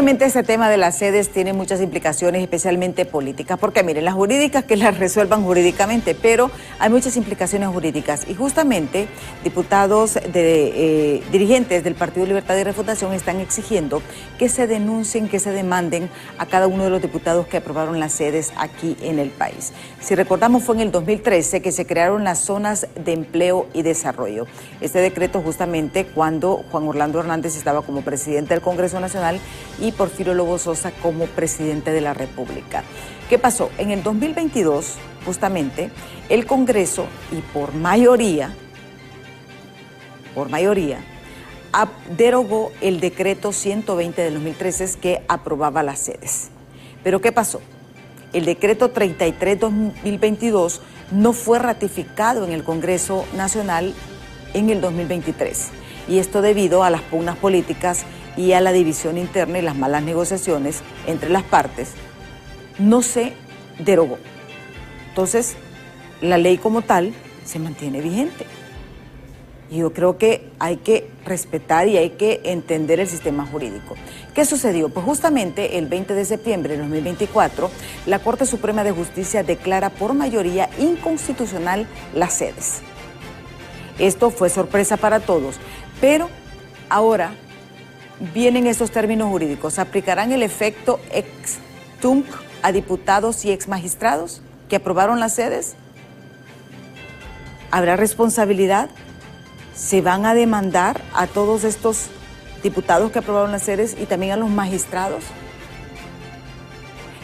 Obviamente este tema de las sedes tiene muchas implicaciones, especialmente políticas, porque miren, las jurídicas que las resuelvan jurídicamente, pero hay muchas implicaciones jurídicas y justamente diputados, dirigentes del Partido Libertad y Refundación están exigiendo que se denuncien, que se demanden a cada uno de los diputados que aprobaron las sedes aquí en el país. Si recordamos, fue en el 2013 que se crearon las zonas de empleo y desarrollo. Este decreto justamente cuando Juan Orlando Hernández estaba como presidente del Congreso Nacional y Porfirio Lobo Sosa como presidente de la República. ¿Qué pasó? En el 2022, justamente, el Congreso, y por mayoría, derogó el decreto 120 del 2013 que aprobaba las sedes. ¿Pero qué pasó? El decreto 33-2022 no fue ratificado en el Congreso Nacional en el 2023. Y esto debido a las pugnas políticas y a la división interna y las malas negociaciones entre las partes, no se derogó. Entonces, la ley como tal se mantiene vigente. Y yo creo que hay que respetar y hay que entender el sistema jurídico. ¿Qué sucedió? Pues justamente el 20 de septiembre de 2024, la Corte Suprema de Justicia declara por mayoría inconstitucional las sedes. Esto fue sorpresa para todos, pero ahora vienen estos términos jurídicos. ¿Aplicarán el efecto ex tunc a diputados y ex magistrados que aprobaron las sedes? ¿Habrá responsabilidad? ¿Se van a demandar a todos estos diputados que aprobaron las sedes y también a los magistrados?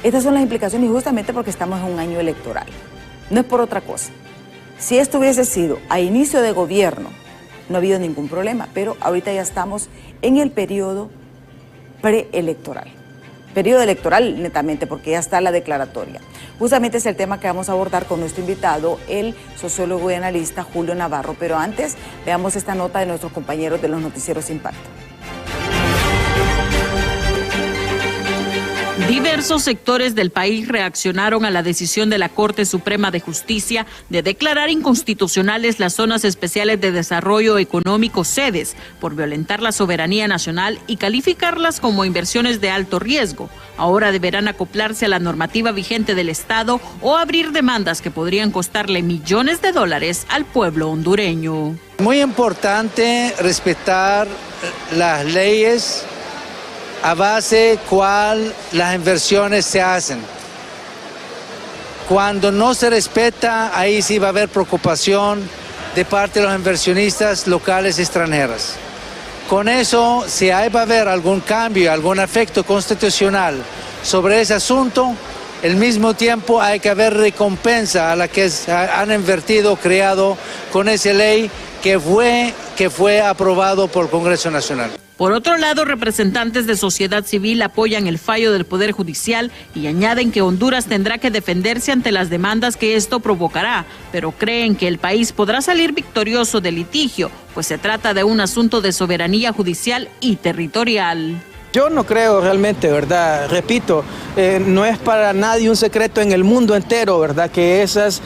Estas son las implicaciones y justamente porque estamos en un año electoral. No es por otra cosa. Si esto hubiese sido a inicio de gobierno, no ha habido ningún problema, pero ahorita ya estamos en el periodo preelectoral. Periodo electoral netamente, porque ya está la declaratoria. Justamente es el tema que vamos a abordar con nuestro invitado, el sociólogo y analista Julio Navarro. Pero antes, veamos esta nota de nuestros compañeros de los noticieros Impacto. Diversos sectores del país reaccionaron a la decisión de la Corte Suprema de Justicia de declarar inconstitucionales las zonas especiales de desarrollo económico sedes por violentar la soberanía nacional y calificarlas como inversiones de alto riesgo. Ahora deberán acoplarse a la normativa vigente del Estado o abrir demandas que podrían costarle millones de dólares al pueblo hondureño. Muy importante respetar las leyes a base cual las inversiones se hacen. Cuando no se respeta, ahí sí va a haber preocupación de parte de los inversionistas locales y extranjeros. Con eso, si va a haber algún cambio, algún efecto constitucional sobre ese asunto, al mismo tiempo hay que haber recompensa a la que han invertido, creado con esa ley que fue aprobado por el Congreso Nacional. Por otro lado, representantes de sociedad civil apoyan el fallo del Poder Judicial y añaden que Honduras tendrá que defenderse ante las demandas que esto provocará, pero creen que el país podrá salir victorioso del litigio, pues se trata de un asunto de soberanía judicial y territorial. Yo no creo realmente, ¿verdad? Repito, no es para nadie un secreto en el mundo entero, ¿verdad? Que esas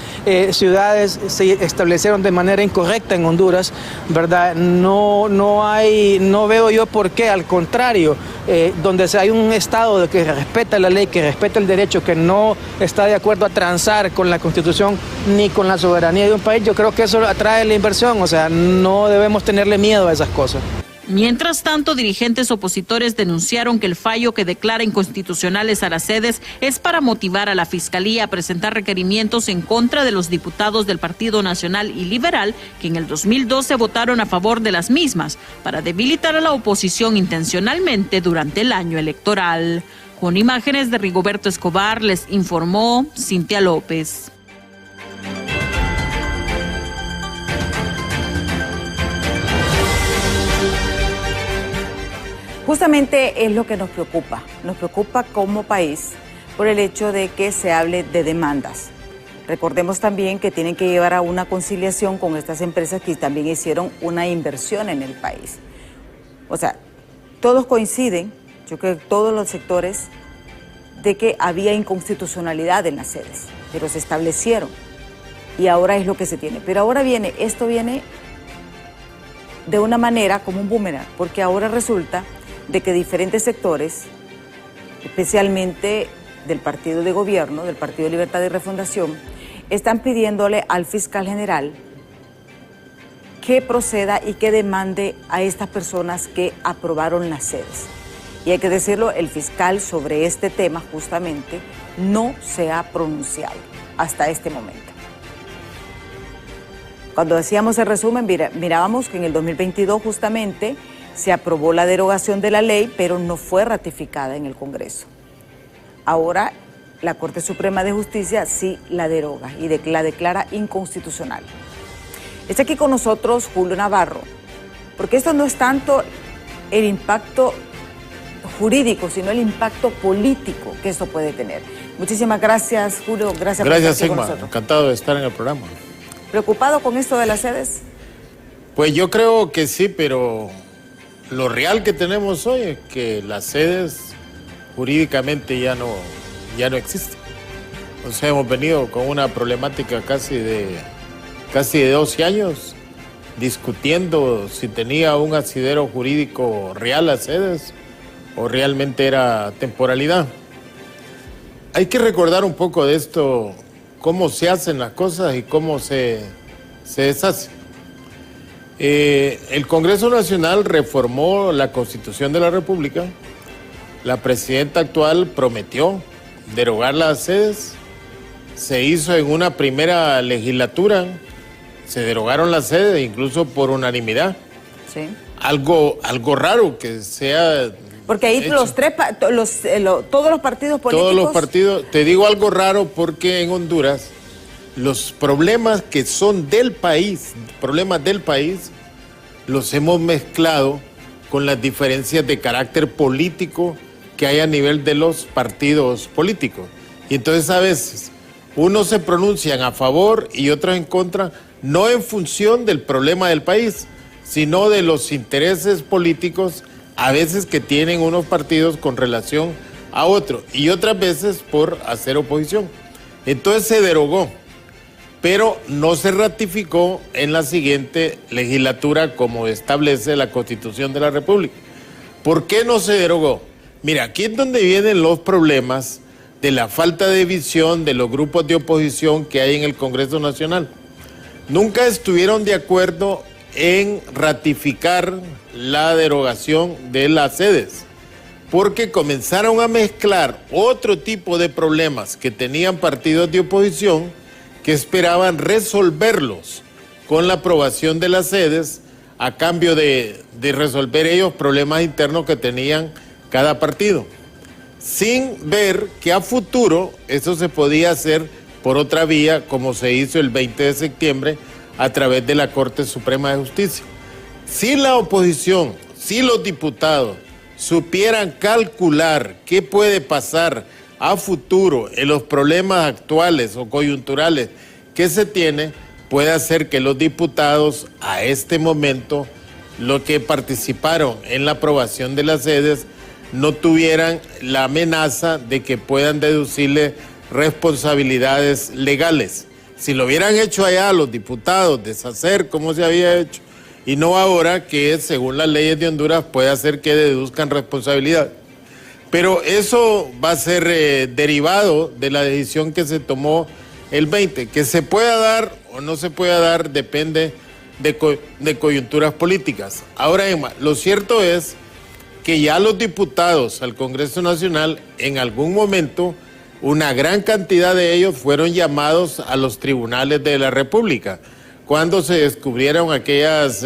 ciudades se establecieron de manera incorrecta en Honduras, ¿verdad? No veo yo por qué, al contrario, donde hay un Estado que respeta la ley, que respeta el derecho, que no está de acuerdo a transar con la Constitución ni con la soberanía de un país, yo creo que eso atrae la inversión, o sea, no debemos tenerle miedo a esas cosas. Mientras tanto, dirigentes opositores denunciaron que el fallo que declara inconstitucionales a las sedes es para motivar a la Fiscalía a presentar requerimientos en contra de los diputados del Partido Nacional y Liberal que en el 2012 votaron a favor de las mismas, para debilitar a la oposición intencionalmente durante el año electoral. Con imágenes de Rigoberto Escobar, les informó Cintia López. Justamente es lo que nos preocupa como país por el hecho de que se hable de demandas. Recordemos también que tienen que llevar a una conciliación con estas empresas que también hicieron una inversión en el país. O sea, todos coinciden, yo creo que todos los sectores, de que había inconstitucionalidad en las sedes, pero se establecieron y ahora es lo que se tiene. Pero ahora esto viene de una manera como un boomerang, porque ahora resulta de que diferentes sectores especialmente del partido de gobierno, del Partido de Libertad y Refundación, están pidiéndole al fiscal general que proceda y que demande a estas personas que aprobaron las sedes. Y hay que decirlo, el fiscal sobre este tema justamente no se ha pronunciado hasta este momento. Cuando hacíamos el resumen, mirábamos que en el 2022 justamente se aprobó la derogación de la ley, pero no fue ratificada en el Congreso. Ahora la Corte Suprema de Justicia sí la deroga y la declara inconstitucional. Está aquí con nosotros Julio Navarro, porque esto no es tanto el impacto jurídico, sino el impacto político que esto puede tener. Muchísimas gracias, Julio. Gracias por estar aquí con nosotros. Encantado de estar en el programa. ¿Preocupado con esto de las sedes? Pues yo creo que sí, pero lo real que tenemos hoy es que las sedes jurídicamente ya no existen. O sea, hemos venido con una problemática casi de 12 años discutiendo si tenía un asidero jurídico real las sedes o realmente era temporalidad. Hay que recordar un poco de esto, cómo se hacen las cosas y cómo se deshacen. El Congreso Nacional reformó la Constitución de la República. La presidenta actual prometió derogar las sedes. Se hizo en una primera legislatura. Se derogaron las sedes, incluso por unanimidad. Sí. Algo raro que sea... Porque ahí hecho. Todos los partidos políticos... Todos los partidos... Te digo algo raro porque en Honduras los problemas que son del país, problemas del país, los hemos mezclado con las diferencias de carácter político que hay a nivel de los partidos políticos. Y entonces a veces unos se pronuncian a favor y otros en contra, no en función del problema del país, sino de los intereses políticos a veces que tienen unos partidos con relación a otros y otras veces por hacer oposición. Entonces se derogó, pero no se ratificó en la siguiente legislatura como establece la Constitución de la República. ¿Por qué no se derogó? Mira, aquí es donde vienen los problemas de la falta de visión de los grupos de oposición que hay en el Congreso Nacional. Nunca estuvieron de acuerdo en ratificar la derogación de las sedes, porque comenzaron a mezclar otro tipo de problemas que tenían partidos de oposición que esperaban resolverlos con la aprobación de las sedes a cambio de resolver ellos problemas internos que tenían cada partido, sin ver que a futuro eso se podía hacer por otra vía, como se hizo el 20 de septiembre a través de la Corte Suprema de Justicia. Si la oposición, si los diputados supieran calcular qué puede pasar a futuro en los problemas actuales o coyunturales que se tiene, puede hacer que los diputados a este momento, los que participaron en la aprobación de las sedes, no tuvieran la amenaza de que puedan deducirle responsabilidades legales. Si lo hubieran hecho allá los diputados, deshacer como se había hecho, y no ahora que según las leyes de Honduras puede hacer que deduzcan responsabilidad. Pero eso va a ser derivado de la decisión que se tomó el 20. Que se pueda dar o no se pueda dar depende de coyunturas políticas. Ahora, Emma, lo cierto es que ya los diputados al Congreso Nacional en algún momento, una gran cantidad de ellos fueron llamados a los tribunales de la República, cuando se descubrieron aquellas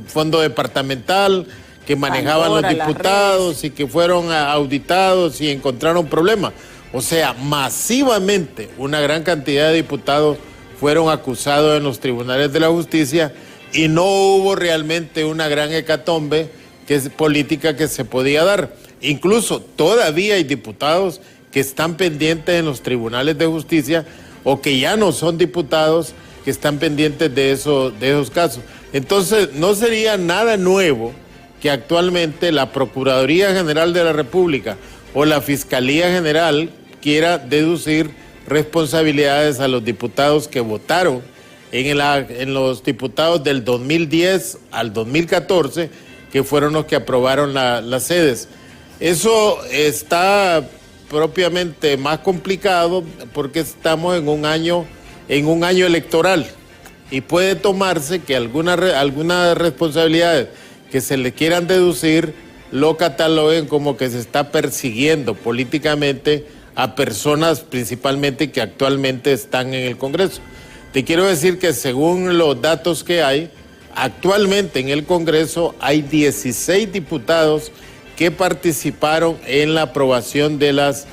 fondo departamental que manejaban los diputados y que fueron auditados y encontraron problemas. O sea, masivamente una gran cantidad de diputados fueron acusados en los tribunales de la justicia y no hubo realmente una gran hecatombe política que se podía dar. Incluso todavía hay diputados que están pendientes en los tribunales de justicia o que ya no son diputados que están pendientes de esos casos. Entonces, no sería nada nuevo que actualmente la Procuraduría General de la República o la Fiscalía General quiera deducir responsabilidades a los diputados que votaron en los diputados del 2010 al 2014, que fueron los que aprobaron las sedes. Eso está propiamente más complicado porque estamos en un año electoral y puede tomarse que algunas responsabilidades que se le quieran deducir lo cataloguen como que se está persiguiendo políticamente a personas principalmente que actualmente están en el Congreso. Te quiero decir que según los datos que hay, actualmente en el Congreso hay 16 diputados que participaron en la aprobación de las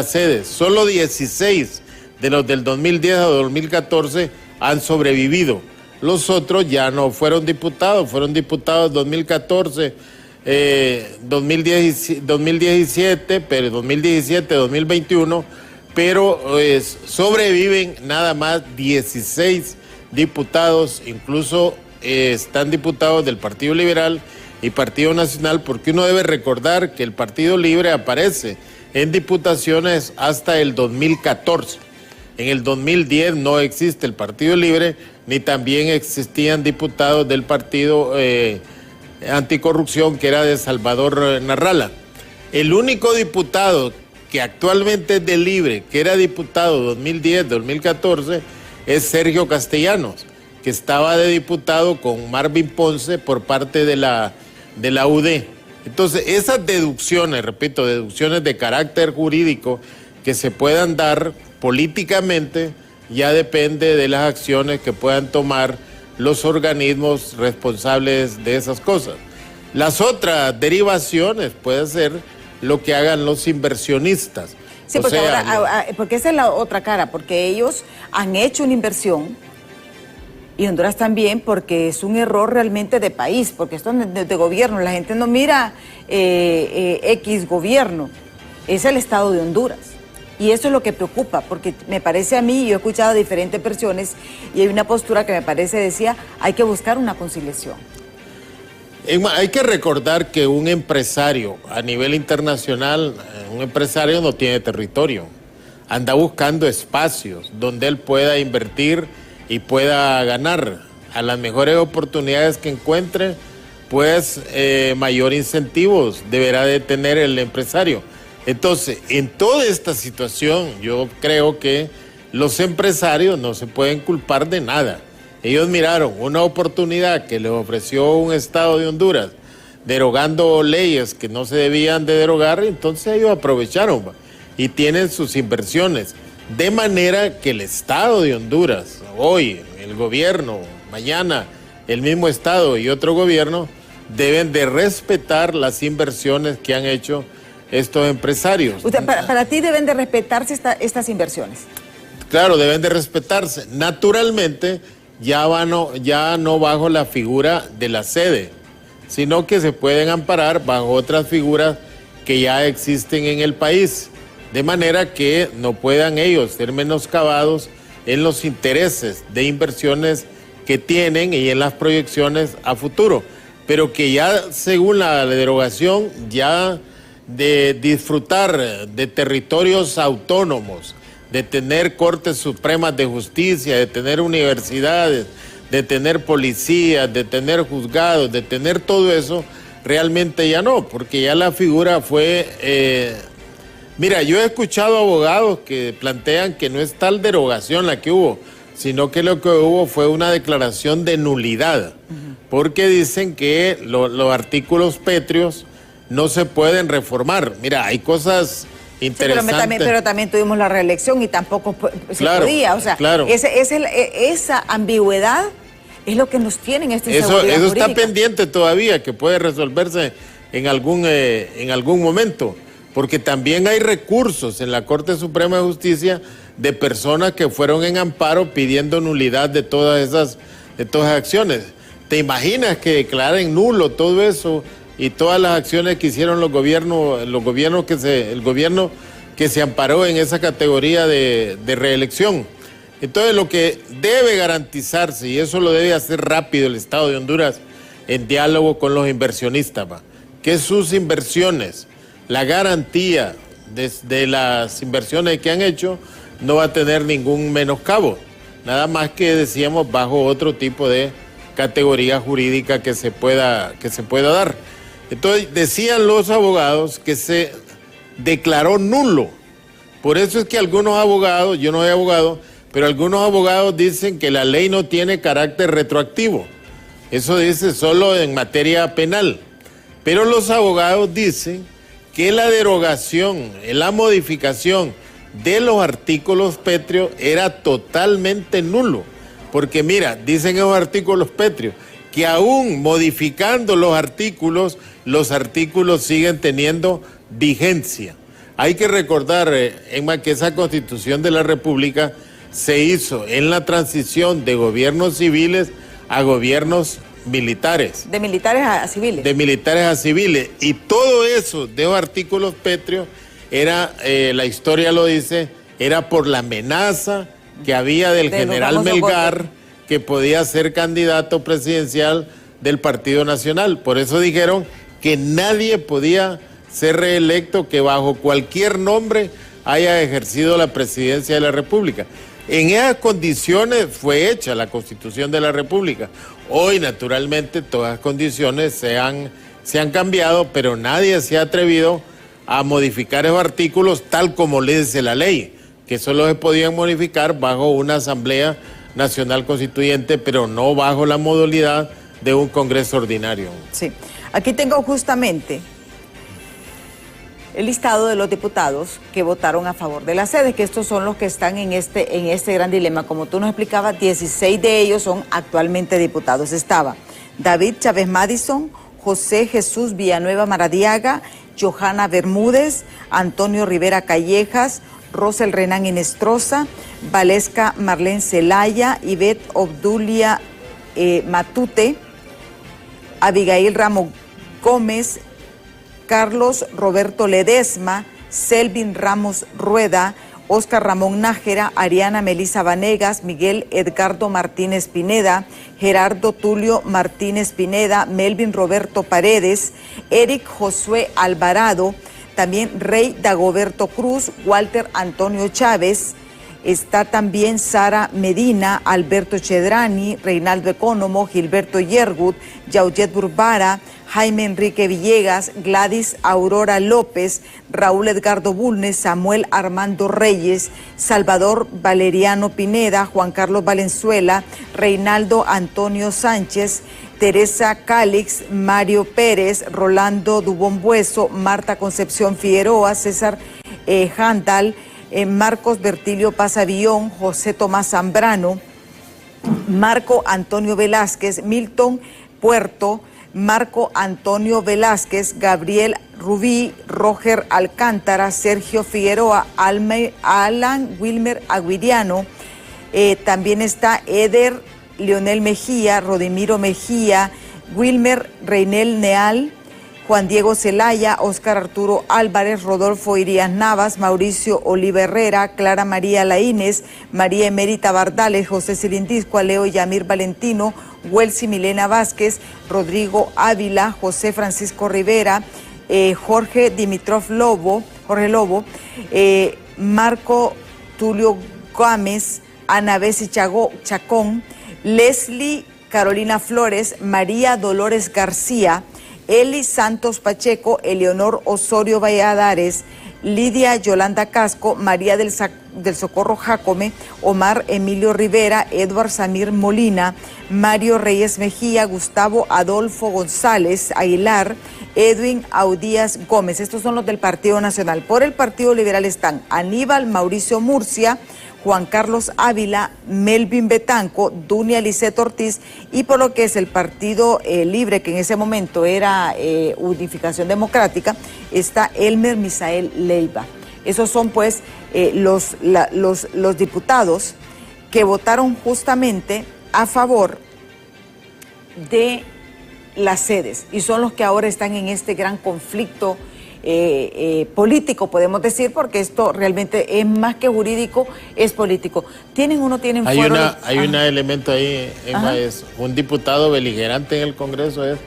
sedes. Solo 16 de los del 2010 a 2014 han sobrevivido. Los otros ya no fueron diputados 2014, 2017, pero 2017, 2021, pero sobreviven nada más 16 diputados, incluso están diputados del Partido Liberal y Partido Nacional, porque uno debe recordar que el Partido Libre aparece en diputaciones hasta el 2014. En el 2010 no existe el Partido Libre, ni también existían diputados del Partido Anticorrupción, que era de Salvador Narrala. El único diputado que actualmente es de Libre, que era diputado 2010-2014, es Sergio Castellanos, que estaba de diputado con Marvin Ponce por parte de la UD. Entonces, esas deducciones, repito, deducciones de carácter jurídico que se puedan dar políticamente, ya depende de las acciones que puedan tomar los organismos responsables de esas cosas. Las otras derivaciones puede ser lo que hagan los inversionistas. Sí, porque, porque esa es la otra cara, porque ellos han hecho una inversión, y Honduras también, porque es un error realmente de país, porque esto es de gobierno, la gente no mira X gobierno, es el Estado de Honduras. Y eso es lo que preocupa, porque me parece a mí, yo he escuchado diferentes versiones, y hay una postura que me parece decía, hay que buscar una conciliación. Hay que recordar que un empresario a nivel internacional, un empresario no tiene territorio, anda buscando espacios donde él pueda invertir y pueda ganar. A las mejores oportunidades que encuentre, pues mayor incentivos deberá de tener el empresario. Entonces, en toda esta situación, yo creo que los empresarios no se pueden culpar de nada. Ellos miraron una oportunidad que les ofreció un Estado de Honduras, derogando leyes que no se debían de derogar, entonces ellos aprovecharon y tienen sus inversiones. De manera que el Estado de Honduras, hoy el gobierno, mañana el mismo Estado y otro gobierno, deben de respetar las inversiones que han hecho estos empresarios. Para ti deben de respetarse estas inversiones. Claro, deben de respetarse. Naturalmente, ya no bajo la figura de la sede, sino que se pueden amparar bajo otras figuras que ya existen en el país, de manera que no puedan ellos ser menoscabados en los intereses de inversiones que tienen y en las proyecciones a futuro, pero que ya según la derogación ya de disfrutar de territorios autónomos, de tener cortes supremas de justicia, de tener universidades, de tener policías, de tener juzgados, de tener todo eso, realmente ya no, porque ya la figura fue... Mira, yo he escuchado abogados que plantean que no es tal derogación la que hubo, sino que lo que hubo fue una declaración de nulidad, porque dicen que los artículos pétreos no se pueden reformar. Mira, hay cosas interesantes. Sí, pero también tuvimos la reelección y tampoco se podía. O sea, claro. Esa ambigüedad es lo que nos tiene en esta inseguridad jurídica. Eso está pendiente todavía, que puede resolverse en algún momento. Porque también hay recursos en la Corte Suprema de Justicia de personas que fueron en amparo pidiendo nulidad de todas esas acciones. ¿Te imaginas que declaren nulo todo eso y todas las acciones que hicieron el gobierno que se amparó en esa categoría de reelección? Entonces, lo que debe garantizarse, y eso lo debe hacer rápido el Estado de Honduras en diálogo con los inversionistas, que sus inversiones, la garantía de las inversiones que han hecho no va a tener ningún menoscabo, nada más que decíamos bajo otro tipo de categoría jurídica que se pueda dar. Entonces decían los abogados que se declaró nulo. Por eso es que algunos abogados, yo no soy abogado, pero algunos abogados dicen que la ley no tiene carácter retroactivo. Eso dice solo en materia penal. Pero los abogados dicen que la derogación, la modificación de los artículos pétreos era totalmente nulo. Porque mira, dicen esos artículos pétreos, que aún modificando los artículos siguen teniendo vigencia. Hay que recordar, Emma, que esa Constitución de la República se hizo en la transición de gobiernos civiles a gobiernos militares. De militares a civiles. De militares a civiles. Y todo eso de los artículos pétreos era, la historia lo dice, era por la amenaza que había del general Melgar, que podía ser candidato presidencial del Partido Nacional. Por eso dijeron que nadie podía ser reelecto que bajo cualquier nombre haya ejercido la presidencia de la República. En esas condiciones fue hecha la Constitución de la República. Hoy, naturalmente, todas las condiciones se han cambiado, pero nadie se ha atrevido a modificar esos artículos tal como le dice la ley, que solo se podían modificar bajo una Asamblea Nacional Constituyente, pero no bajo la modalidad de un Congreso ordinario. Sí, aquí tengo justamente el listado de los diputados que votaron a favor de las sedes, que estos son los que están en este gran dilema. Como tú nos explicabas, 16 de ellos son actualmente diputados. Estaba David Chávez Madison, José Jesús Villanueva Maradiaga, Johanna Bermúdez, Antonio Rivera Callejas, Rosel Renán Inestrosa, Valesca Marlene Zelaya, Ivette Obdulia Matute, Abigail Ramos Gómez, Carlos Roberto Ledesma, Selvin Ramos Rueda, Óscar Ramón Nájera, Ariana Melisa Vanegas, Miguel Edgardo Martínez Pineda, Gerardo Tulio Martínez Pineda, Melvin Roberto Paredes, Eric Josué Alvarado, también Rey Dagoberto Cruz, Walter Antonio Chávez, está también Sara Medina, Alberto Chedrani, Reinaldo Ecónomo, Gilberto Yergut, Yaujet Burbara, Jaime Enrique Villegas, Gladys Aurora López, Raúl Edgardo Bulnes, Samuel Armando Reyes, Salvador Valeriano Pineda, Juan Carlos Valenzuela, Reinaldo Antonio Sánchez, Teresa Cálix, Mario Pérez, Rolando Dubón Bueso, Marta Concepción Figueroa, César Handal, Marcos Bertilio Pasavillón, José Tomás Zambrano, Marco Antonio Velázquez, Milton Puerto, Marco Antonio Velázquez, Gabriel Rubí, Roger Alcántara, Sergio Figueroa, Alan Wilmer Aguiriano, también está Eder Leonel Mejía, Rodimiro Mejía, Wilmer Reinel Neal, Juan Diego Zelaya, Óscar Arturo Álvarez, Rodolfo Irías Navas, Mauricio Oliva Herrera, Clara María Laínez, María Emérita Bardales, José Cirindisco, Leo Yamir Valentino, Welsi Milena Vázquez, Rodrigo Ávila, José Francisco Rivera, Jorge Dimitrov Lobo, Marco Tulio Gómez, Ana Bessi Chacón, Leslie Carolina Flores, María Dolores García, Eli Santos Pacheco, Eleonor Osorio Valladares, Lidia Yolanda Casco, María del Socorro Jacome, Omar Emilio Rivera, Edward Samir Molina, Mario Reyes Mejía, Gustavo Adolfo González Aguilar, Edwin Audías Gómez. Estos son los del Partido Nacional. Por el Partido Liberal están Aníbal Mauricio Murcia, Juan Carlos Ávila, Melvin Betanco, Dunia Lisset Ortiz, y por lo que es el Partido Libre, que en ese momento era Unificación Democrática, está Elmer Misael Leiva. Esos son pues los diputados que votaron justamente a favor de las sedes y son los que ahora están en este gran conflicto político, podemos decir, porque esto realmente es más que jurídico, es político. Tienen fuero. Hay un elemento ahí, Emma, es un diputado beligerante en el Congreso, es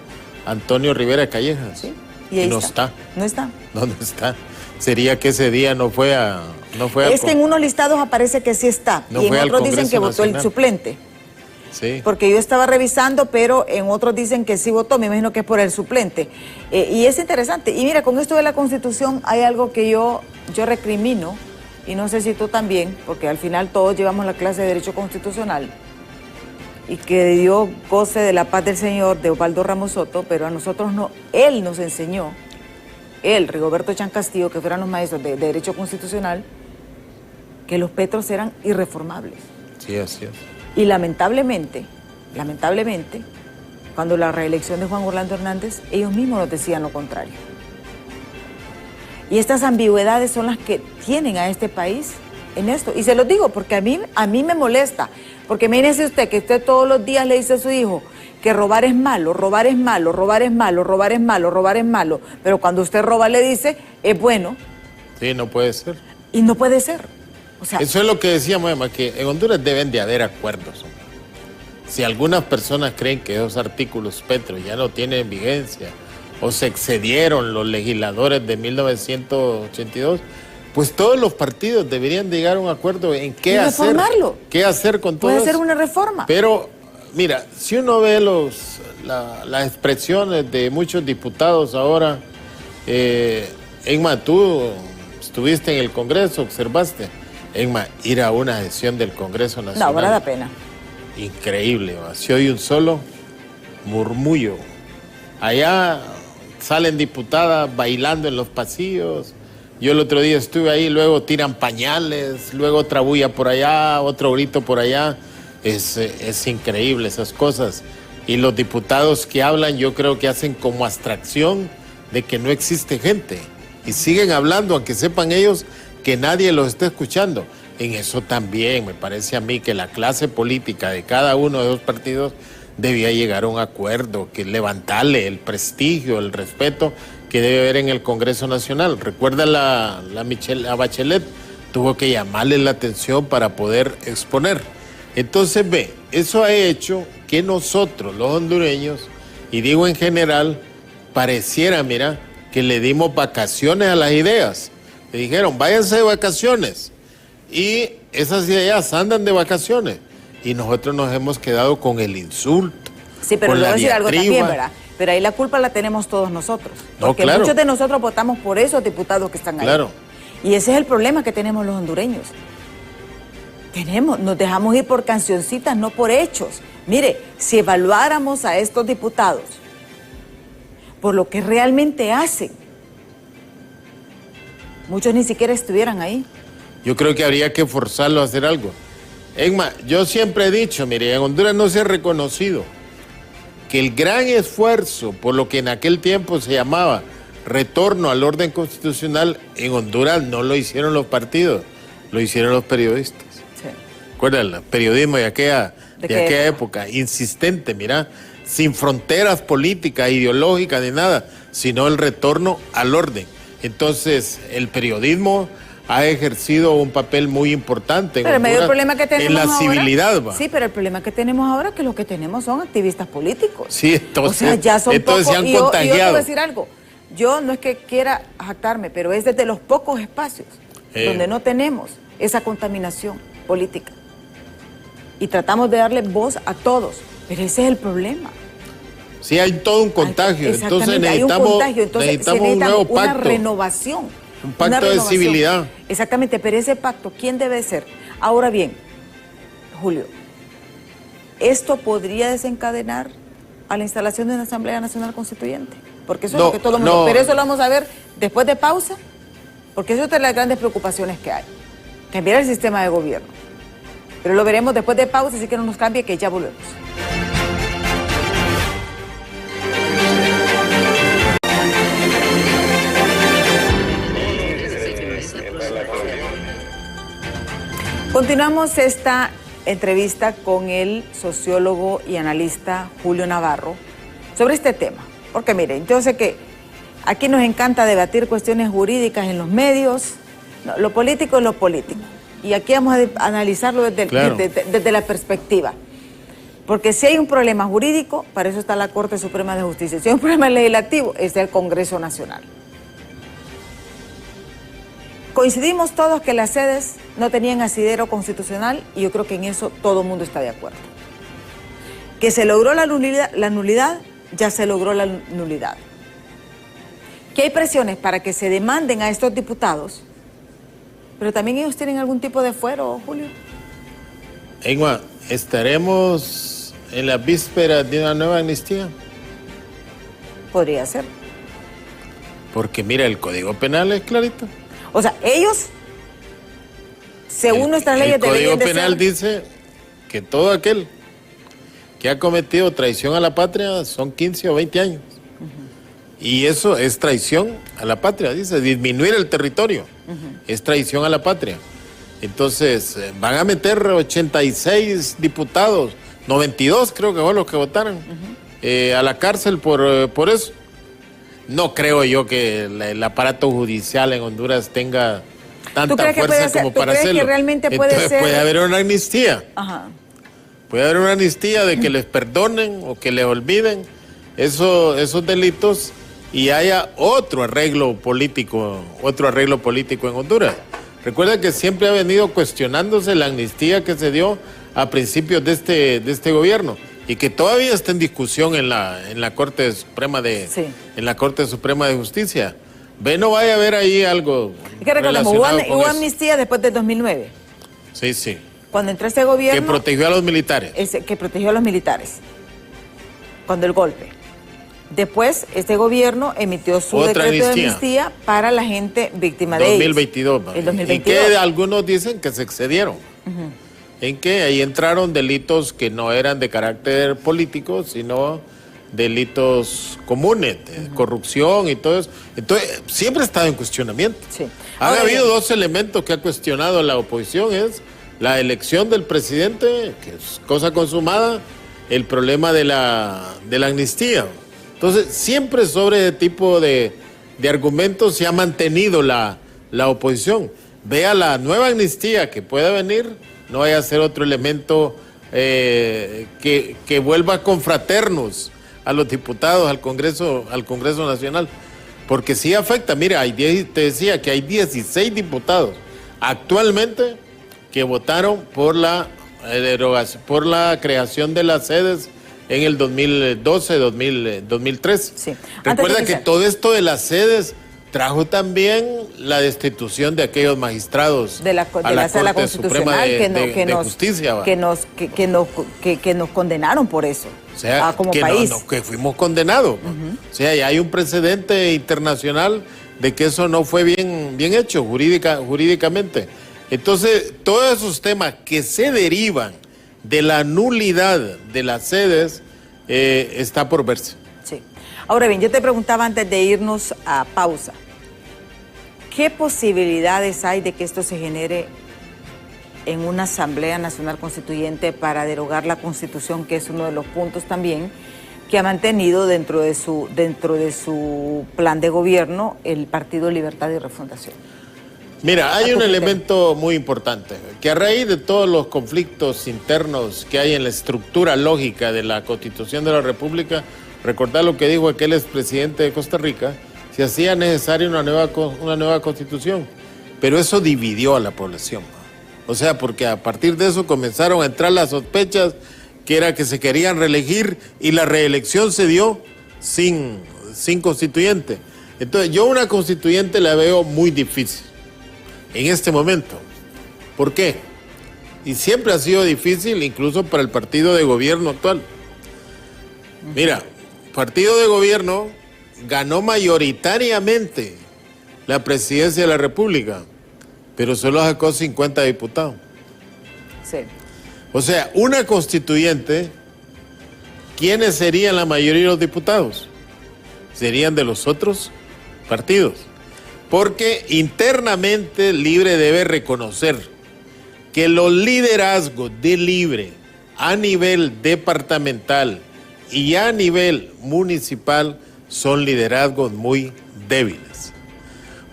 Antonio Rivera Callejas. ¿Sí? Y ahí no está. No está. ¿Dónde está? Sería que ese día no fue en unos listados aparece que sí está, y en otros dicen que votó el suplente. Sí. Porque yo estaba revisando, pero en otros dicen que sí votó, me imagino que es por el suplente. Y es interesante. Y mira, con esto de la Constitución hay algo que yo recrimino, y no sé si tú también, porque al final todos llevamos la clase de Derecho Constitucional, y que dio goce de la paz del Señor de Osvaldo Ramos Soto, pero a nosotros no. Él nos enseñó, Rigoberto Chan Castillo, que fueron los maestros de Derecho Constitucional, que los petros eran irreformables. Sí, así es. Y lamentablemente, cuando la reelección de Juan Orlando Hernández, ellos mismos nos decían lo contrario. Y estas ambigüedades son las que tienen a este país en esto. Y se los digo porque a mí me molesta. Porque imagínese usted que usted todos los días le dice a su hijo que robar es malo, robar es malo, robar es malo, robar es malo, robar es malo. Pero cuando usted roba le dice, es bueno. Sí, no puede ser. Y no puede ser. O sea, eso es lo que decíamos, además, que en Honduras deben de haber acuerdos. Si algunas personas creen que esos artículos Petro ya no tienen vigencia o se excedieron los legisladores de 1982, pues todos los partidos deberían de llegar a un acuerdo en qué hacer. ¿Qué hacer con todo eso? Puede ser una reforma. Pero, mira, si uno ve las expresiones de muchos diputados ahora, Enma, tú estuviste en el Congreso, observaste. Enma, ir a una sesión del Congreso Nacional. No, ahora da pena. Increíble, ¿va? Se oye un solo murmullo. Allá salen diputadas bailando en los pasillos. Yo el otro día estuve ahí, luego tiran pañales, luego otra bulla por allá, otro grito por allá. Es increíble esas cosas. Y los diputados que hablan, yo creo que hacen como abstracción de que no existe gente. Y siguen hablando, aunque sepan ellos que nadie los está escuchando. En eso también me parece a mí que la clase política de cada uno de los partidos debía llegar a un acuerdo, que levantarle el prestigio, el respeto que debe haber en el Congreso Nacional. Recuerda la Bachelet, tuvo que llamarle la atención para poder exponer. Entonces ve, eso ha hecho que nosotros los hondureños, y digo en general, pareciera, mira, que le dimos vacaciones a las ideas. Le dijeron, váyanse de vacaciones. Y esas ideas andan de vacaciones. Y nosotros nos hemos quedado con el insulto. Sí, pero le voy a decir algo también, ¿verdad? Pero ahí la culpa la tenemos todos nosotros. Porque claro, muchos de nosotros votamos por esos diputados que están ahí. Claro. Y ese es el problema que tenemos los hondureños. Nos dejamos ir por cancioncitas, no por hechos. Mire, si evaluáramos a estos diputados por lo que realmente hacen, muchos ni siquiera estuvieran ahí. Yo creo que habría que forzarlo a hacer algo. Enma, yo siempre he dicho, mire, en Honduras no se ha reconocido que el gran esfuerzo por lo que en aquel tiempo se llamaba retorno al orden constitucional, en Honduras no lo hicieron los partidos, lo hicieron los periodistas. Sí. ¿Recuerdan? El periodismo de aquella época, insistente, mira, sin fronteras políticas, ideológicas ni nada, sino el retorno al orden. Entonces, el periodismo ha ejercido un papel muy importante en, pero el mayor problema que tenemos en la ahora, civilidad. ¿Va? Sí, pero el problema que tenemos ahora es que lo que tenemos son activistas políticos. Sí, entonces, o sea, ya son entonces pocos, se han y yo te contagiado. voy a decir algo. Yo no es que quiera jactarme, pero es desde los pocos espacios donde no tenemos esa contaminación política. Y tratamos de darle voz a todos, pero ese es el problema. Sí, hay todo un contagio. Entonces necesitamos, hay un contagio, entonces necesitamos un nuevo pacto. Una renovación. Un pacto de civilidad. Exactamente, pero ese pacto, ¿quién debe ser? Ahora bien, Julio, ¿esto podría desencadenar a la instalación de una Asamblea Nacional Constituyente? Porque eso es lo que todo el mundo... Pero eso lo vamos a ver después de pausa, porque eso es otra de las grandes preocupaciones que hay. Cambiar el sistema de gobierno. Pero lo veremos después de pausa, así que no nos cambie, que ya volvemos. Continuamos esta entrevista con el sociólogo y analista Julio Navarro sobre este tema. Porque miren, yo sé que aquí nos encanta debatir cuestiones jurídicas en los medios, no, lo político es lo político. Y aquí vamos a analizarlo desde la perspectiva. Porque si hay un problema jurídico, para eso está la Corte Suprema de Justicia. Si hay un problema legislativo, es el Congreso Nacional. Coincidimos todos que las sedes no tenían asidero constitucional y yo creo que en eso todo el mundo está de acuerdo. que se logró la nulidad, ya se logró la nulidad. Que hay presiones para que se demanden a estos diputados, pero también ellos tienen algún tipo de fuero, Julio. Egma, ¿estaremos en la víspera de una nueva amnistía? Podría ser. Porque mira, el Código Penal es clarito. O sea, ellos, según nuestras leyes, deberían de ser... El Código Penal dice que todo aquel que ha cometido traición a la patria son 15 o 20 años. Y eso es traición a la patria, dice, disminuir el territorio. Es traición a la patria. Entonces, van a meter 86 diputados, 92 creo que fueron los que votaron, a la cárcel por eso. No creo yo que el aparato judicial en Honduras tenga tanta fuerza como para hacerlo. Que realmente Entonces, puede haber una amnistía. Ajá. Puede haber una amnistía de que les perdonen o que les olviden esos delitos y haya otro arreglo político en Honduras. Recuerda que siempre ha venido cuestionándose la amnistía que se dio a principios de este gobierno y que todavía está en discusión en la Corte Suprema en la Corte Suprema de Justicia. No vaya a haber ahí algo. Es que recordemos, hubo amnistía después de 2009. Sí, sí. Cuando entró este gobierno... Que protegió a los militares. Que protegió a los militares. Cuando el golpe. Después, este gobierno emitió su decreto de amnistía para la gente víctima de 2022. El 2022. Y que algunos dicen que se excedieron. En que ahí entraron delitos que no eran de carácter político, sino delitos comunes, de corrupción y todo eso. Entonces, siempre ha estado en cuestionamiento. Sí. Han habido dos elementos que ha cuestionado la oposición, es la elección del presidente, que es cosa consumada, el problema de la amnistía. Entonces, siempre sobre ese tipo de argumentos se ha mantenido la oposición. Vea la nueva amnistía que pueda venir, no vaya a ser otro elemento que vuelva a confraternos a los diputados, al Congreso Nacional. Porque sí afecta, mira, te decía que hay 16 diputados actualmente que votaron por la creación de las sedes en el 2012, 2013. Sí. Recuerda que todo esto de las sedes trajo también la destitución de aquellos magistrados de la Sala Constitucional de Justicia. Que nos condenaron por eso, o sea, como país. Que fuimos condenados. O sea, ya hay un precedente internacional de que eso no fue bien hecho jurídicamente. Entonces, todos esos temas que se derivan de la nulidad de las sedes está por verse. Sí. Ahora bien, yo te preguntaba antes de irnos a pausa, ¿qué posibilidades hay de que esto se genere en una Asamblea Nacional Constituyente para derogar la Constitución, que es uno de los puntos también que ha mantenido dentro de su plan de gobierno el Partido Libertad y Refundación? Mira, hay un elemento muy importante, que a raíz de todos los conflictos internos que hay en la estructura lógica de la Constitución de la República, recordar lo que dijo aquel expresidente de Costa Rica, se hacía necesaria una nueva Constitución, pero eso dividió a la población. O sea, porque a partir de eso comenzaron a entrar las sospechas que era que se querían reelegir y la reelección se dio sin constituyente. Entonces, yo una constituyente la veo muy difícil en este momento. ¿Por qué? Y siempre ha sido difícil, incluso para el partido de gobierno actual. Mira, partido de gobierno ganó mayoritariamente la presidencia de la República, pero solo sacó 50 diputados. Sí. O sea, una constituyente, ¿quiénes serían la mayoría de los diputados? Serían de los otros partidos. Porque internamente Libre debe reconocer que los liderazgos de Libre a nivel departamental y a nivel municipal son liderazgos muy débiles.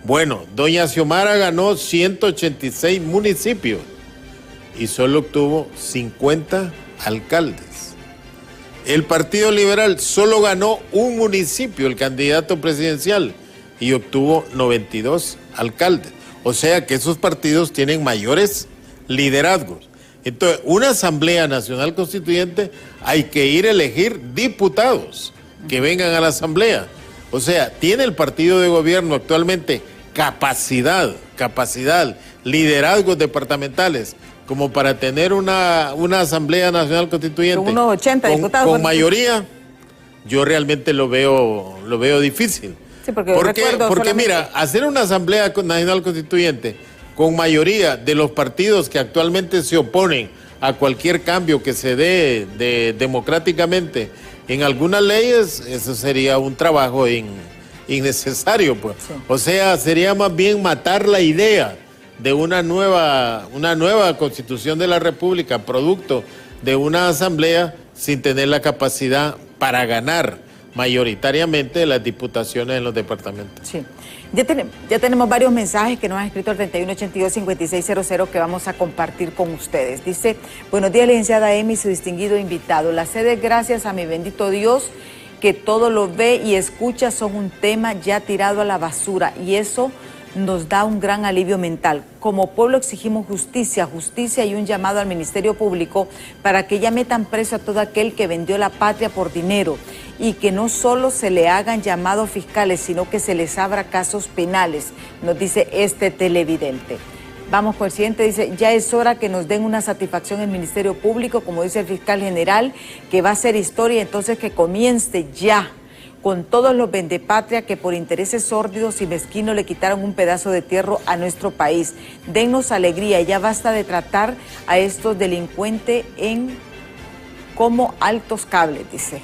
Bueno, doña Xiomara ganó 186 municipios y solo obtuvo 50 alcaldes. El Partido Liberal solo ganó un municipio, el candidato presidencial, y obtuvo 92 alcaldes. O sea que esos partidos tienen mayores liderazgos. Entonces, una Asamblea Nacional Constituyente hay que ir a elegir diputados que vengan a la Asamblea. O sea, tiene el partido de gobierno actualmente capacidad, liderazgos departamentales, como para tener una Asamblea Nacional Constituyente con unos 80 diputados con mayoría. Yo realmente lo veo difícil. Sí, porque mira, hacer una Asamblea Nacional Constituyente con mayoría de los partidos que actualmente se oponen a cualquier cambio que se dé democráticamente en algunas leyes, eso sería un trabajo innecesario, pues. Sí. O sea, sería más bien matar la idea de una nueva Constitución de la República, producto de una asamblea, sin tener la capacidad para ganar mayoritariamente las diputaciones en los departamentos. Sí. Ya tenemos varios mensajes que nos han escrito al 3182-5600 que vamos a compartir con ustedes. Dice: buenos días, licenciada Emi, su distinguido invitado. Las sedes, gracias a mi bendito Dios, que todo lo ve y escucha, son un tema ya tirado a la basura, y eso nos da un gran alivio mental. Como pueblo exigimos justicia y un llamado al Ministerio Público para que ya metan preso a todo aquel que vendió la patria por dinero, y que no solo se le hagan llamados fiscales, sino que se les abra casos penales, nos dice este televidente. Vamos con el siguiente, dice: ya es hora que nos den una satisfacción el Ministerio Público, como dice el fiscal general, que va a hacer historia, entonces que comience ya con todos los vendepatria que por intereses sórdidos y mezquinos le quitaron un pedazo de tierra a nuestro país. Dennos alegría, ya basta de tratar a estos delincuentes como altos cables, dice.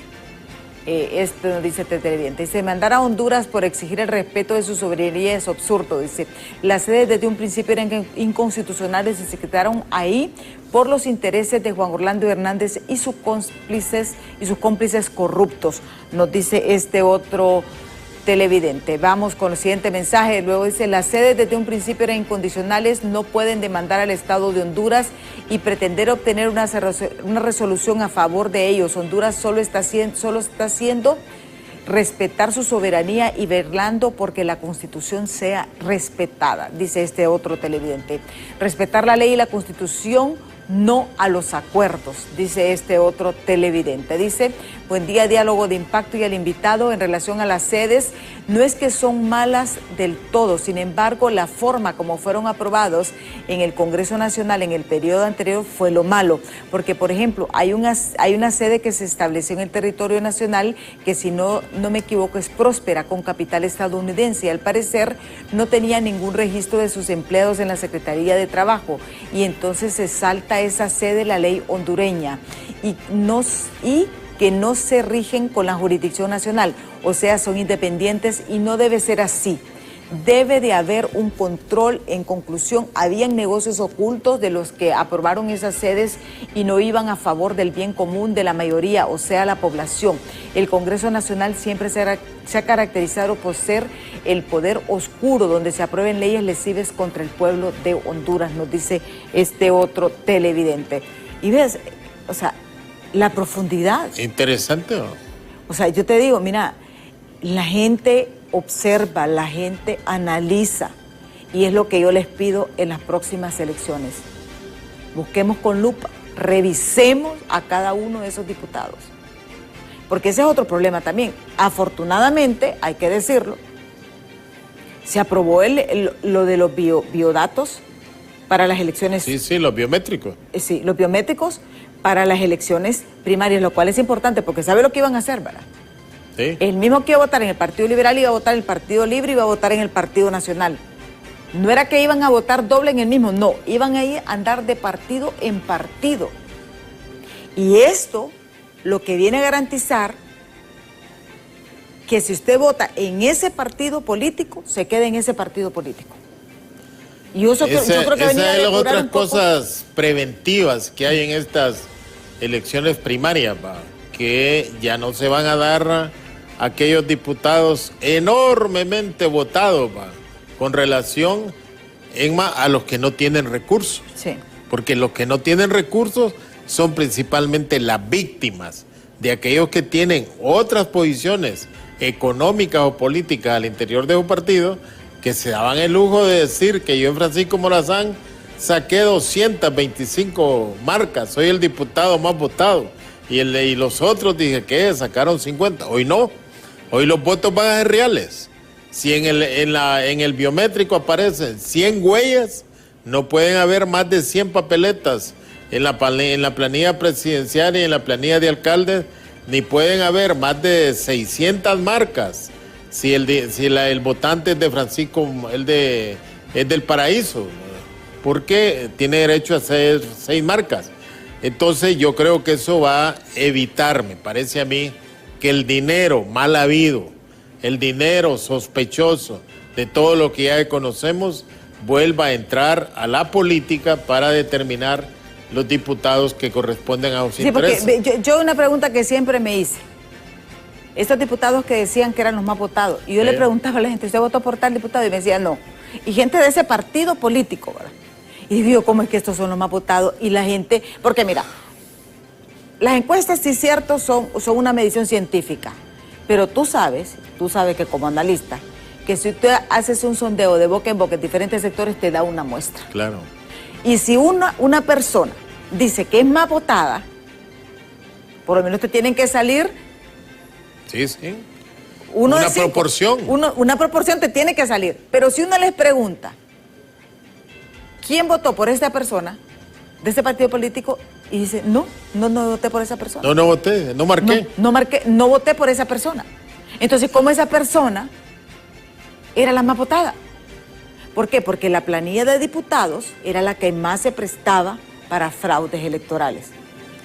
Esto nos dice este televidente. Dice: mandar a Honduras por exigir el respeto de su soberanía es absurdo. Dice: las sedes desde un principio eran inconstitucionales y se quedaron ahí por los intereses de Juan Orlando Hernández y sus cómplices corruptos, nos dice este otro televidente. Vamos con el siguiente mensaje. Luego dice: las sedes desde un principio eran incondicionales, no pueden demandar al Estado de Honduras y pretender obtener una resolución a favor de ellos. Honduras solo está haciendo respetar su soberanía y velando porque la Constitución sea respetada, dice este otro televidente. Respetar la ley y la Constitución, no a los acuerdos, dice este otro televidente. Dice: buen día, diálogo de impacto, y al invitado. En relación a las sedes, no es que son malas del todo, sin embargo, la forma como fueron aprobados en el Congreso Nacional en el periodo anterior fue lo malo, porque, por ejemplo, hay una sede que se estableció en el territorio nacional que, si no me equivoco, es Próspera, con capital estadounidense, y al parecer no tenía ningún registro de sus empleados en la Secretaría de Trabajo, y entonces se salta esa sede la ley hondureña y que no se rigen con la jurisdicción nacional, o sea, son independientes, y no debe ser así. Debe de haber un control. En conclusión, habían negocios ocultos de los que aprobaron esas sedes y no iban a favor del bien común de la mayoría, o sea, la población. El Congreso Nacional siempre se ha caracterizado por ser el poder oscuro, donde se aprueben leyes lesivas contra el pueblo de Honduras, nos dice este otro televidente. Y ves, o sea, la profundidad. Interesante, ¿no? O sea, yo te digo, mira, la gente observa, la gente analiza, y es lo que yo les pido en las próximas elecciones. Busquemos con lupa, revisemos a cada uno de esos diputados, porque ese es otro problema también. Afortunadamente, hay que decirlo, se aprobó lo de los biodatos para las elecciones. Sí, los biométricos. Sí, los biométricos para las elecciones primarias, lo cual es importante porque ¿sabe lo que iban a hacer, verdad? Sí. El mismo que iba a votar en el Partido Liberal iba a votar en el Partido Libre, iba a votar en el Partido Nacional. No era que iban a votar doble en el mismo, no, iban a ir a andar de partido en partido. Y esto lo que viene a garantizar que si usted vota en ese partido político, se quede en ese partido político. Y yo creo que venía a es las otras un poco cosas preventivas que hay en estas elecciones primarias, que ya no se van a dar aquellos diputados enormemente votados con relación a los que no tienen recursos. Sí. Porque los que no tienen recursos son principalmente las víctimas de aquellos que tienen otras posiciones económicas o políticas al interior de un partido, que se daban el lujo de decir que yo en Francisco Morazán saqué 225 marcas, soy el diputado más votado. Y los otros dije que sacaron 50. Hoy no, hoy los votos van a ser reales. Si en el biométrico aparecen 100 huellas, no pueden haber más de 100 papeletas en la planilla presidencial y en la planilla de alcaldes, ni pueden haber más de 600 marcas si el votante es de Francisco, es del Paraíso, porque tiene derecho a hacer 6 marcas. Entonces yo creo que eso va a evitar, me parece a mí, que el dinero mal habido, el dinero sospechoso de todo lo que ya conocemos, vuelva a entrar a la política para determinar los diputados que corresponden a sus intereses. Porque yo una pregunta que siempre me hice, estos diputados que decían que eran los más votados, y yo le preguntaba a la gente, ¿usted votó por tal diputado? Y me decía, no. Y gente de ese partido político, ¿verdad? Y digo, ¿cómo es que estos son los más votados? Y la gente, porque mira, las encuestas, sí es cierto, son una medición científica, pero tú sabes que como analista, que si tú haces un sondeo de boca en boca en diferentes sectores, te da una muestra. Claro. Y si una persona dice que es más votada, por lo menos te tienen que salir... Sí, sí. Una proporción. Una proporción te tiene que salir. Pero si uno les pregunta, ¿quién votó por esta persona de ese partido político? Y dice, no voté por esa persona. No voté, no marqué. No voté por esa persona. Entonces, ¿cómo esa persona era la más votada? ¿Por qué? Porque la planilla de diputados era la que más se prestaba para fraudes electorales.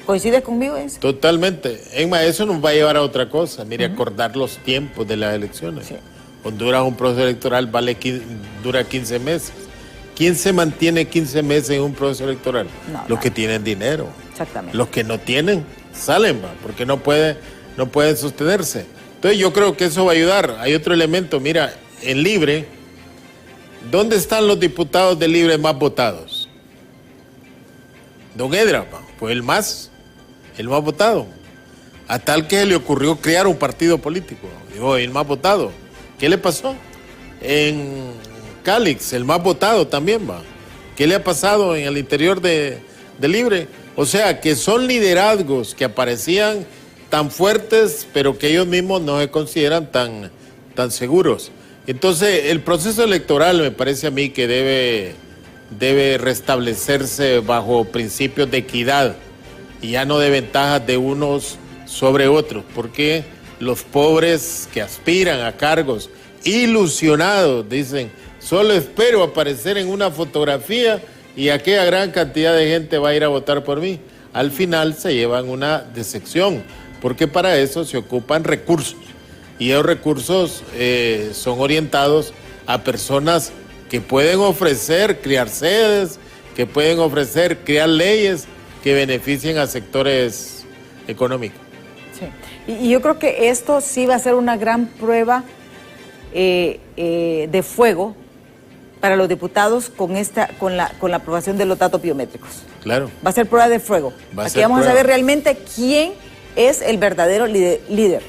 ¿Coincides conmigo en eso? Totalmente. Emma, eso nos va a llevar a otra cosa. Mire, acordar los tiempos de las elecciones. Sí. Honduras, un proceso electoral dura 15 meses. ¿Quién se mantiene 15 meses en un proceso electoral? Los que tienen dinero. Exactamente. Los que no tienen, salen, porque no pueden sostenerse. Entonces yo creo que eso va a ayudar. Hay otro elemento, mira, en Libre, ¿dónde están los diputados de Libre más votados? Don Edra, fue el más votado. A tal que le ocurrió crear un partido político. Dijo, el más votado. ¿Qué le pasó? En Calix, el más votado también va. ¿Qué le ha pasado en el interior de Libre? O sea, que son liderazgos que aparecían tan fuertes, pero que ellos mismos no se consideran tan seguros. Entonces, el proceso electoral me parece a mí que debe restablecerse bajo principios de equidad y ya no de ventajas de unos sobre otros, porque los pobres que aspiran a cargos ilusionados dicen, solo espero aparecer en una fotografía y aquella gran cantidad de gente va a ir a votar por mí. Al final se llevan una decepción, porque para eso se ocupan recursos. Y esos recursos son orientados a personas que pueden ofrecer crear sedes, que pueden ofrecer crear leyes que beneficien a sectores económicos. Sí. Y yo creo que esto sí va a ser una gran prueba de fuego para los diputados con la aprobación de los datos biométricos. Claro. Va a ser prueba de fuego. Aquí vamos a saber realmente quién es el verdadero líder.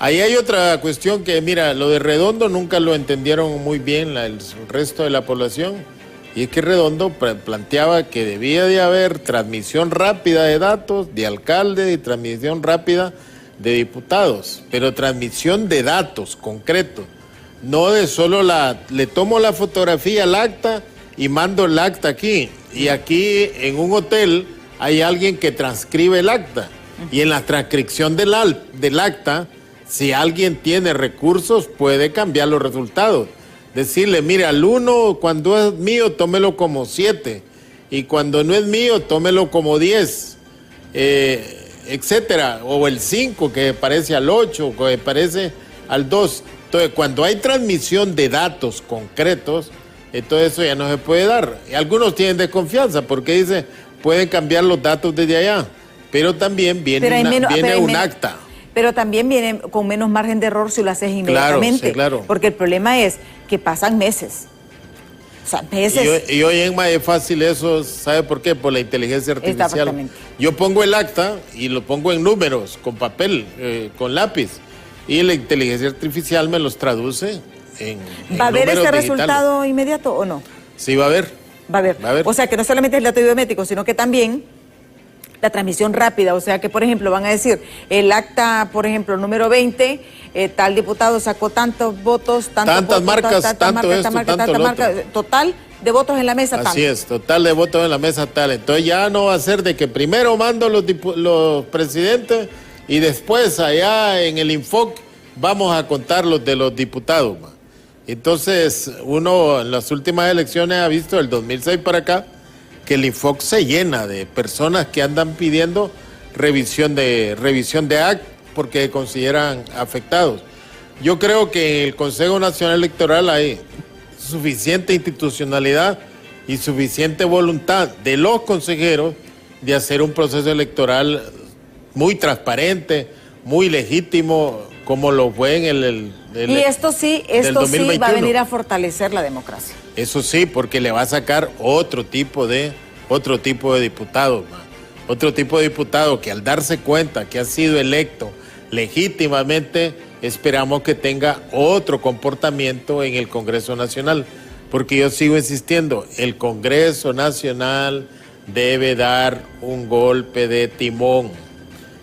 Ahí hay otra cuestión que, mira, lo de Redondo nunca lo entendieron muy bien el resto de la población, y es que Redondo planteaba que debía de haber transmisión rápida de datos de alcalde y transmisión rápida de diputados, pero transmisión de datos concretos, no de solo le tomo la fotografía al acta y mando el acta aquí, y aquí en un hotel hay alguien que transcribe el acta, y en la transcripción del acta, si alguien tiene recursos, puede cambiar los resultados. Decirle, mire, al 1, cuando es mío, tómelo como 7. Y cuando no es mío, tómelo como 10. Etcétera. O el 5, que parece al 8, que parece al 2. Entonces, cuando hay transmisión de datos concretos, entonces eso ya no se puede dar. Y algunos tienen desconfianza porque dicen, pueden cambiar los datos desde allá. Pero también viene un acta. Pero también viene con menos margen de error si lo haces inmediatamente. Claro, sí, claro. Porque el problema es que pasan meses. O sea, meses. Y hoy en más es fácil eso, ¿sabe por qué? Por la inteligencia artificial. Yo pongo el acta y lo pongo en números, con papel, con lápiz. Y la inteligencia artificial me los traduce en ¿Va a haber ese digitales. resultado inmediato o no? Sí, va a haber. Va a haber. O sea, que no solamente es el dato biométrico, sino que también la transmisión rápida. O sea, que, por ejemplo, van a decir, el acta, por ejemplo, número 20, tal diputado sacó tantos votos, tantas marcas, tanto marca, total de votos en la mesa. Así es, total de votos en la mesa tal. Entonces ya no va a ser de que primero mando los presidentes y después allá en el Infoc vamos a contar los de los diputados. Entonces uno en las últimas elecciones ha visto del 2006 para acá que el Infoc se llena de personas que andan pidiendo revisión de acta porque consideran afectados. Yo creo que en el Consejo Nacional Electoral hay suficiente institucionalidad y suficiente voluntad de los consejeros de hacer un proceso electoral muy transparente, muy legítimo, como lo fue en el y esto sí va a venir a fortalecer la democracia. Eso sí, porque le va a sacar otro tipo de diputados, otro tipo de diputado que al darse cuenta que ha sido electo legítimamente, esperamos que tenga otro comportamiento en el Congreso Nacional, porque yo sigo insistiendo, el Congreso Nacional debe dar un golpe de timón.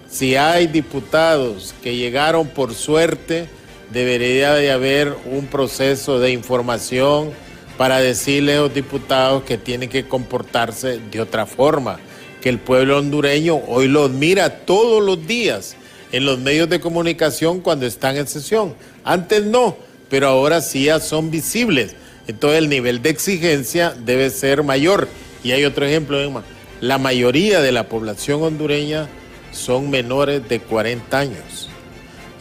Si hay diputados que llegaron por suerte, debería de haber un proceso de información para decirle a los diputados que tienen que comportarse de otra forma, que el pueblo hondureño hoy los mira todos los días en los medios de comunicación cuando están en sesión. Antes no, pero ahora sí ya son visibles. Entonces el nivel de exigencia debe ser mayor. Y hay otro ejemplo, Emma. La mayoría de la población hondureña son menores de 40 años.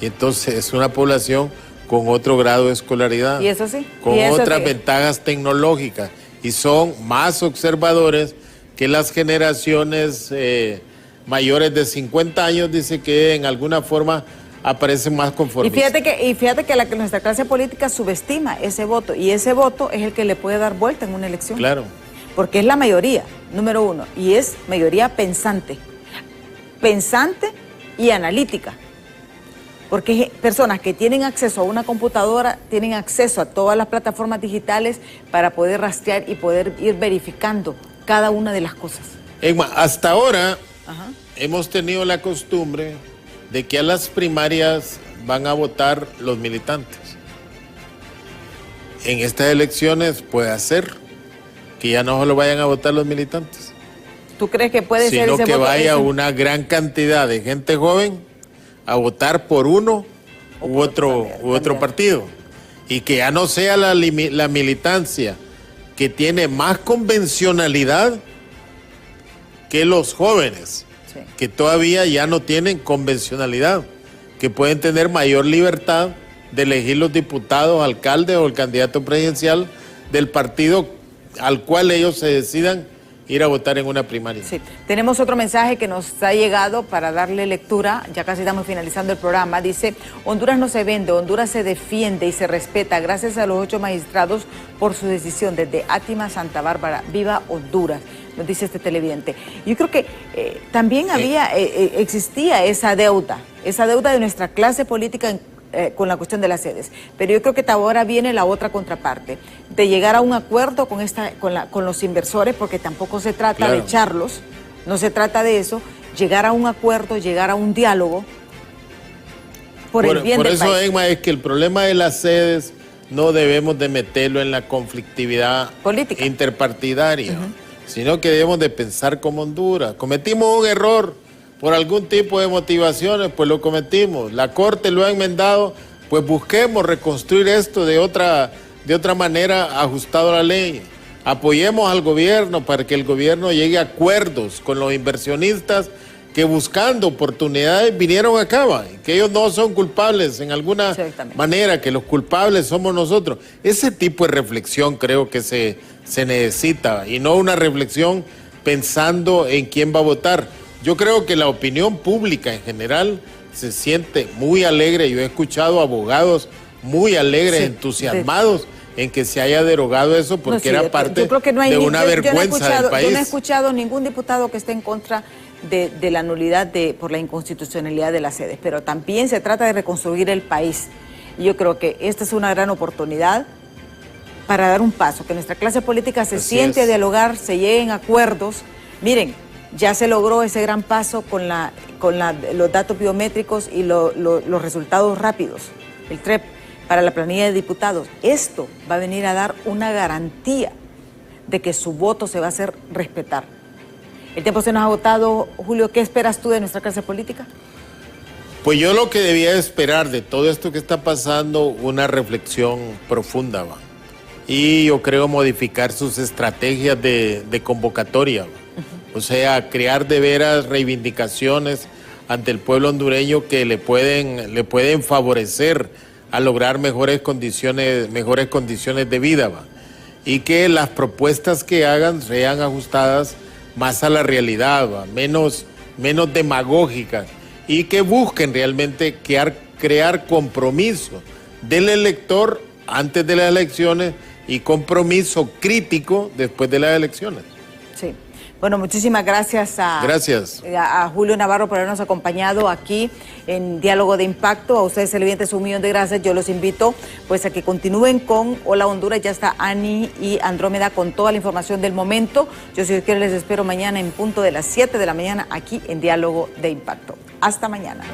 Y entonces es una población con otro grado de escolaridad. ¿Y eso sí? Con otras ventajas tecnológicas. Y son más observadores que las generaciones mayores de 50 años, dice que en alguna forma aparecen más conformistas. Y fíjate que nuestra clase política subestima ese voto, y ese voto es el que le puede dar vuelta en una elección. Claro. Porque es la mayoría, número uno, y es mayoría pensante y analítica. Porque personas que tienen acceso a una computadora, tienen acceso a todas las plataformas digitales para poder rastrear y poder ir verificando cada una de las cosas. Emma, hasta ahora hemos tenido la costumbre de que a las primarias van a votar los militantes. En estas elecciones puede ser que ya no solo vayan a votar los militantes. ¿Tú crees que puede ser ese voto? Sino que vaya una gran cantidad de gente joven a votar por uno u otro partido. Y que ya no sea la militancia que tiene más convencionalidad que los jóvenes, que todavía ya no tienen convencionalidad, que pueden tener mayor libertad de elegir los diputados, alcaldes o el candidato presidencial del partido al cual ellos se decidan ir a votar en una primaria. Sí, tenemos otro mensaje que nos ha llegado para darle lectura, ya casi estamos finalizando el programa. Dice, Honduras no se vende, Honduras se defiende y se respeta gracias a los 8 magistrados por su decisión desde Átima, Santa Bárbara. ¡Viva Honduras!, nos dice este televidente. Yo creo que también existía esa deuda de nuestra clase política con la cuestión de las sedes. Pero yo creo que ahora viene la otra contraparte, de llegar a un acuerdo con los inversores, porque tampoco se trata de echarlos, no se trata de eso, llegar a un acuerdo, llegar a un diálogo por el bien del país. Por eso, Emma, es que el problema de las sedes no debemos de meterlo en la conflictividad política interpartidaria, sino que debemos de pensar como Honduras. Cometimos un error por algún tipo de motivaciones, pues lo cometimos. La Corte lo ha enmendado, pues busquemos reconstruir esto de otra manera ajustado a la ley. Apoyemos al gobierno para que el gobierno llegue a acuerdos con los inversionistas que buscando oportunidades vinieron acá, que ellos no son culpables en alguna manera, que los culpables somos nosotros. Ese tipo de reflexión creo que se necesita, y no una reflexión pensando en quién va a votar. Yo creo que la opinión pública en general se siente muy alegre. Yo he escuchado abogados muy alegres, entusiasmados en que se haya derogado eso, porque era parte de una vergüenza del país. Yo no he escuchado ningún diputado que esté en contra de la nulidad por la inconstitucionalidad de las sedes, pero también se trata de reconstruir el país. Y yo creo que esta es una gran oportunidad para dar un paso, que nuestra clase política se siente a dialogar, se lleguen a acuerdos. Miren, ya se logró ese gran paso con los datos biométricos y los resultados rápidos, el TREP, para la planilla de diputados. Esto va a venir a dar una garantía de que su voto se va a hacer respetar. El tiempo se nos ha agotado. Julio, ¿qué esperas tú de nuestra clase política? Pues yo lo que debía esperar de todo esto que está pasando, una reflexión profunda, ¿va? Y yo creo modificar sus estrategias de convocatoria, ¿va? O sea, crear de veras reivindicaciones ante el pueblo hondureño que le pueden favorecer a lograr mejores condiciones de vida, ¿va? Y que las propuestas que hagan sean ajustadas más a la realidad, ¿va? Menos demagógicas, y que busquen realmente crear compromiso del elector antes de las elecciones y compromiso crítico después de las elecciones. Sí. Bueno, muchísimas gracias a Julio Navarro por habernos acompañado aquí en Diálogo de Impacto. A ustedes, televidentes, un millón de gracias. Yo los invito pues a que continúen con Hola Honduras. Ya está Ani y Andrómeda con toda la información del momento. Yo, si Dios quiere, les espero mañana en punto de las 7 de la mañana aquí en Diálogo de Impacto. Hasta mañana.